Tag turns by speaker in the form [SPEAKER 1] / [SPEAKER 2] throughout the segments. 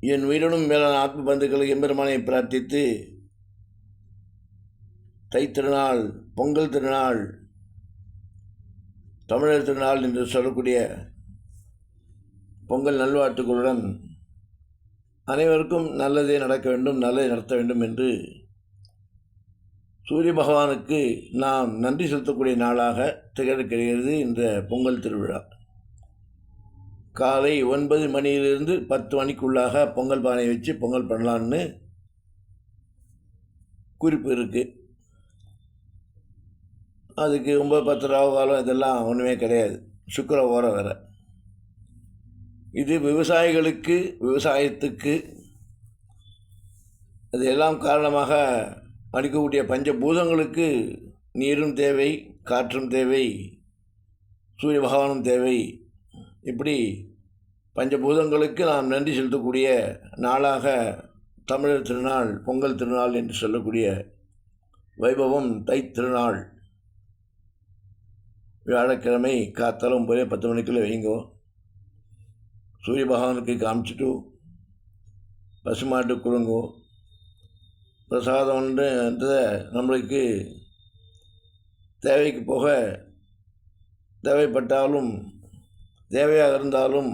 [SPEAKER 1] என் உயிரினும் மேலான ஆத்ம பந்துக்களை எம்பெருமானை பிரார்த்தித்து தைத்திருநாள், பொங்கல் திருநாள், தமிழர் திருநாள் என்று சொல்லக்கூடிய பொங்கல் நல்வாழ்த்துக்களுடன் அனைவருக்கும் நல்லதே நடக்க வேண்டும், நல்லதை நடத்த வேண்டும் என்று சூரிய பகவானுக்கு நாம் நன்றி செலுத்தக்கூடிய நாளாக திகழ்கிறது இந்த பொங்கல் திருவிழா. காலை 9 மணியிலிருந்து 10 மணிக்குள்ளாக பொங்கல் பானை வச்சு பொங்கல் பண்ணலான்னு குறிப்பு இருக்குது. அதுக்கு 9-10 ராவு காலம் இதெல்லாம் ஒன்றுமே கிடையாது. சுக்கிர ஓரம் வேறு. இது விவசாயிகளுக்கு, விவசாயத்துக்கு அது எல்லாம் காரணமாக அளிக்கக்கூடிய பஞ்சபூதங்களுக்கு நீரும் தேவை, காற்றும் தேவை, சூரிய பகவானும் தேவை. இப்படி பஞ்சபூதங்களுக்கு நாம் நன்றி செலுத்தக்கூடிய நாளாக தமிழர் திருநாள், பொங்கல் திருநாள் என்று சொல்லக்கூடிய வைபவம் தைத்திருநாள். வியாழக்கிழமை காத்தால 9-10 மணிக்குள்ளே வைங்கோ. சூரிய பகவானுக்கு காமிச்சிட்டு பசுமாட்டு கொடுங்கோ. பிரசாதம்ன்றதை நம்மளுக்கு தேவைக்கு போக தேவைப்பட்டாலும் தேவையாக இருந்தாலும்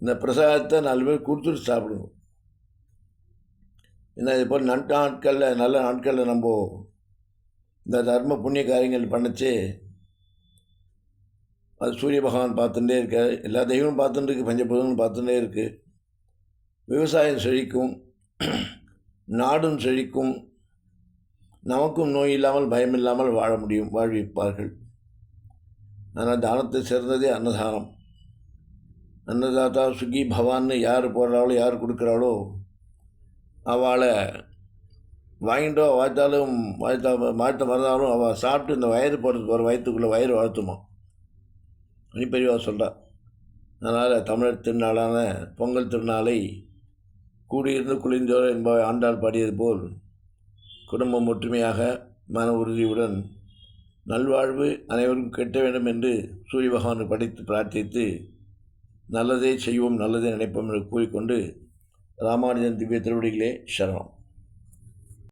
[SPEAKER 1] இந்த பிரசாதத்தை 4 பேர் கொடுத்துட்டு சாப்பிடுவோம். ஏன்னா இது போல் நல்ல நாட்களில் நம்ம இந்த தர்ம புண்ணிய காரியங்கள் பண்ணச்சு அது சூரிய பகவான் பார்த்துட்டே இருக்கார். எல்லா தெய்வமும் பார்த்துட்டு இருக்கு, பஞ்சபூதங்களும் பார்த்துட்டே இருக்குது. விவசாயம் செழிக்கும், நாடும் செழிக்கும், நமக்கும் நோய் இல்லாமல் பயம் இல்லாமல் வாழ முடியும், வாழ்விப்பார்கள். ஆனால் தானத்தை சிறந்ததே அன்னதானம். அன்னதாத்தா சுகி பவான்னு யார் போடுறாளோ, யார் கொடுக்குறாளோ அவளை வாங்கிட்டோ வாழ்த்தாலும் வாழ்த்த மறந்தாலும் அவள் சாப்பிட்டு இந்த வயிறு போடுறதுக்கு ஒரு வயிற்றுக்குள்ளே வயிறு வாழ்த்துமா பெரியவா சொல்கிறா. அதனால் தமிழர் திருநாளான பொங்கல் திருநாளை கூடியிருந்து குளிர்ந்தோர் என்பவை ஆண்டாள் பாடியது போல் குடும்பம் ஒற்றுமையாக மன உறுதியுடன் நல்வாழ்வு அனைவரும் கெட்ட வேண்டும் என்று சூரிய பகவானை படித்து பிரார்த்தித்து நல்லதே செய்வோம், நல்லதே நினைப்போம் என்று கூறிக்கொண்டு ராமானுஜன் திவ்ய திருவடிகளே சரணம்.